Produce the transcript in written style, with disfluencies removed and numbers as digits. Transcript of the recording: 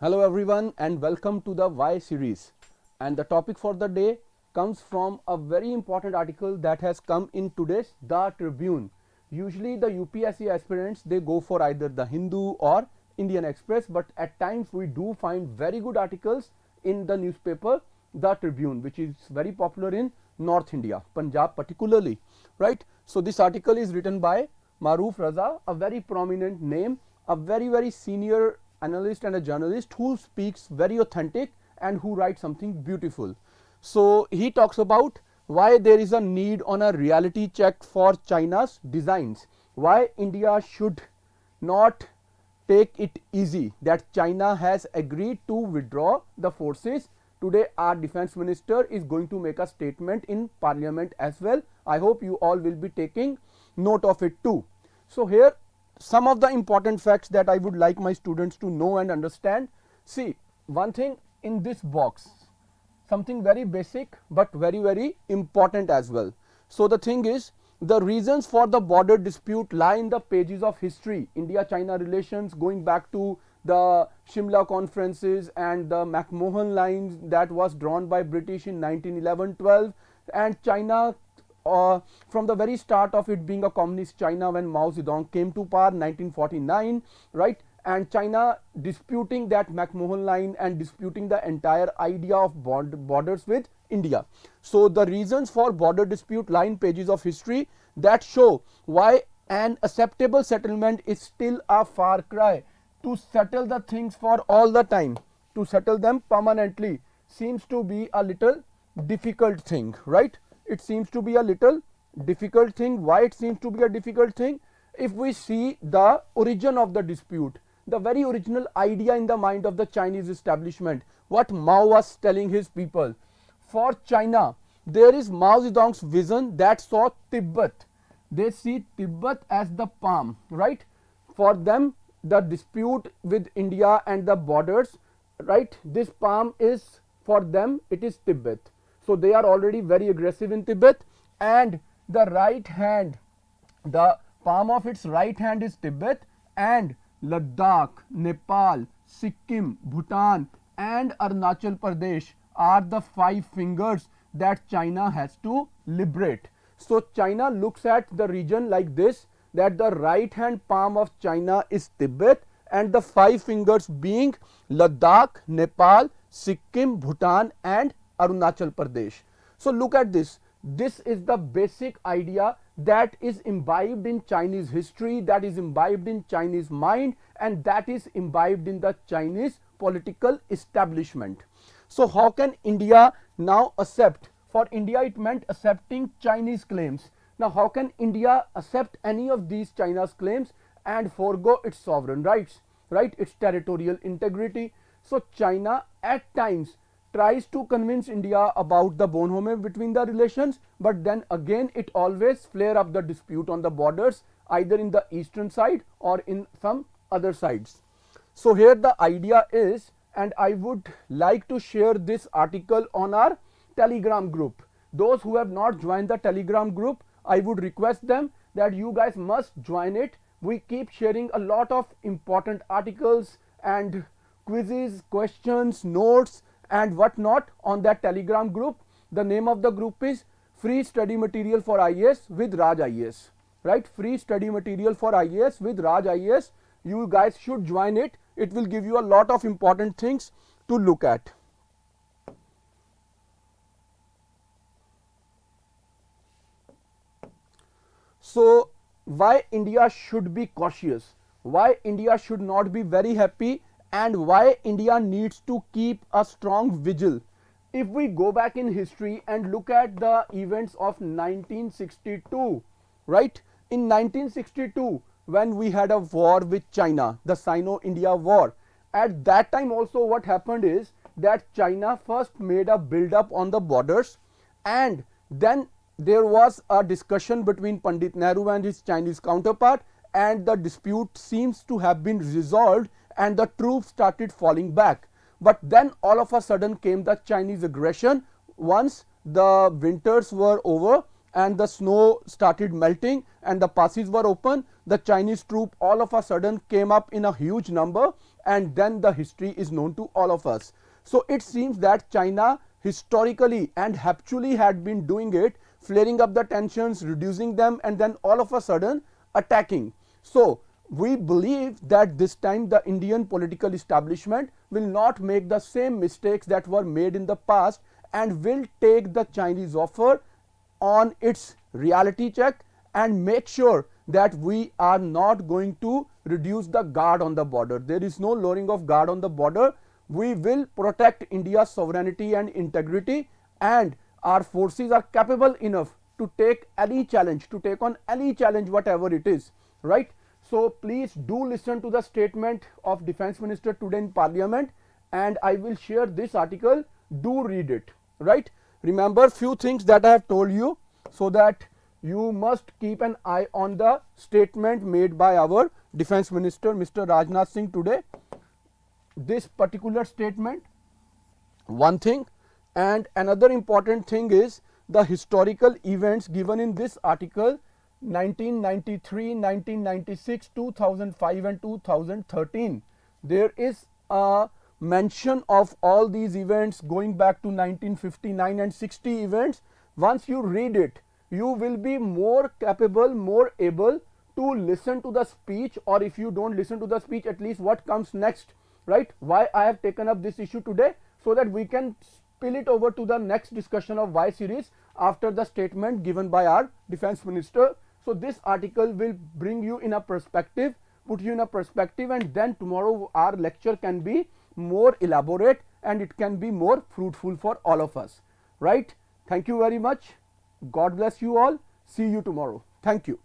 Hello everyone and welcome to the Why series, and the topic for the day comes from a very important article that has come in today's The Tribune. Usually the UPSC aspirants, they go for either the Hindu or Indian Express, but at times we do find very good articles in the newspaper The Tribune, which is very popular in North India, Punjab particularly, right? So this article is written by Maruf Raza, a very prominent name, a very senior analyst and a journalist who speaks very authentic and who writes something beautiful. So he talks about why there is a need on a reality check for China's designs, why India should not take it easy, that China has agreed to withdraw the forces. Today our defense minister is going to make a statement in parliament as well. I hope you all will be taking note of it too. So here some of the important facts that I would like my students to know and understand. See, one thing in this box, something very basic but very important as well. So the thing is, the reasons for the border dispute lie in the pages of history, India-China relations, going back to the Shimla conferences and the McMahon lines that was drawn by British in 1911-12, and China from the very start of it being a communist China when Mao Zedong came to power 1949, right? And China disputing that McMahon line and disputing the entire idea of borders with India. So the reasons for border dispute lie in pages of history that show why an acceptable settlement is still a far cry. To settle the things for all the time, to settle them permanently, seems to be a little difficult thing, right? It seems to be a little difficult thing. Why it seems to be a difficult thing? If we see the origin of the dispute, the very original idea in the mind of the Chinese establishment, what Mao was telling his people. For China, there is Mao Zedong's vision that saw Tibet. They see Tibet as the palm, right? For them, the dispute with India and the borders, right? This palm is, for them, it is Tibet. So they are already very aggressive in Tibet, and the right hand, the palm of its right hand is Tibet, and Ladakh, Nepal, Sikkim, Bhutan and Arunachal Pradesh are the 5 fingers that China has to liberate. So China looks at the region like this, that the right hand palm of China is Tibet and the 5 fingers being Ladakh, Nepal, Sikkim, Bhutan and Arunachal Pradesh. So look at this. This is the basic idea that is imbibed in Chinese history, that is imbibed in Chinese mind, and that is imbibed in the Chinese political establishment. So how can India now accept? For India it meant accepting Chinese claims. Now how can India accept any of these China's claims and forego its sovereign rights, right? Its territorial integrity. So China at times tries to convince India about the bonhomie between the relations, but then again it always flare up the dispute on the borders, either in the eastern side or in some other sides. So here the idea is, and I would like to share this article on our Telegram group. Those who have not joined the Telegram group, I would request them that you guys must join it. We keep sharing a lot of important articles and quizzes, questions, notes and whatnot on that Telegram group. The name of the group is Free Study Material for IAS with Raj IAS, right? Free Study Material for IAS with Raj IAS. You guys should join it. It will give you a lot of important things to look at. So why India should be cautious, why India should not be very happy, and why India needs to keep a strong vigil. If we go back in history and look at the events of 1962, right? In 1962, when we had a war with China, the Sino-India war, at that time also what happened is that China first made a build-up on the borders, and then there was a discussion between Pandit Nehru and his Chinese counterpart, and the dispute seems to have been resolved and the troops started falling back. But then all of a sudden came the Chinese aggression. Once the winters were over and the snow started melting and the passes were open, the Chinese troop all of a sudden came up in a huge number and then the history is known to all of us. So it seems that China historically and habitually had been doing it, flaring up the tensions, reducing them, and then all of a sudden attacking. So we believe that this time the Indian political establishment will not make the same mistakes that were made in the past and will take the Chinese offer on its reality check and make sure that we are not going to reduce the guard on the border. There is no lowering of guard on the border. We will protect India's sovereignty and integrity, and our forces are capable enough to take any challenge, to take on any challenge, whatever it is, right? So please do listen to the statement of Defense Minister today in Parliament, and I will share this article. Do read it, right? Remember few things that I have told you, so that you must keep an eye on the statement made by our Defense Minister Mr. Rajnath Singh today. This particular statement, one thing, and another important thing is the historical events given in this article: 1993, 1996, 2005 and 2013. There is a mention of all these events going back to 1959 and 60 events. Once you read it, you will be more capable, more able to listen to the speech, or if you don't listen to the speech, at least what comes next, right? Why I have taken up this issue today, so that we can spill it over to the next discussion of Y series after the statement given by our Defense Minister. So this article will bring you in a perspective, put you in a perspective, and then tomorrow our lecture can be more elaborate and it can be more fruitful for all of us, right? Thank you very much. God bless you all. See you tomorrow. Thank you.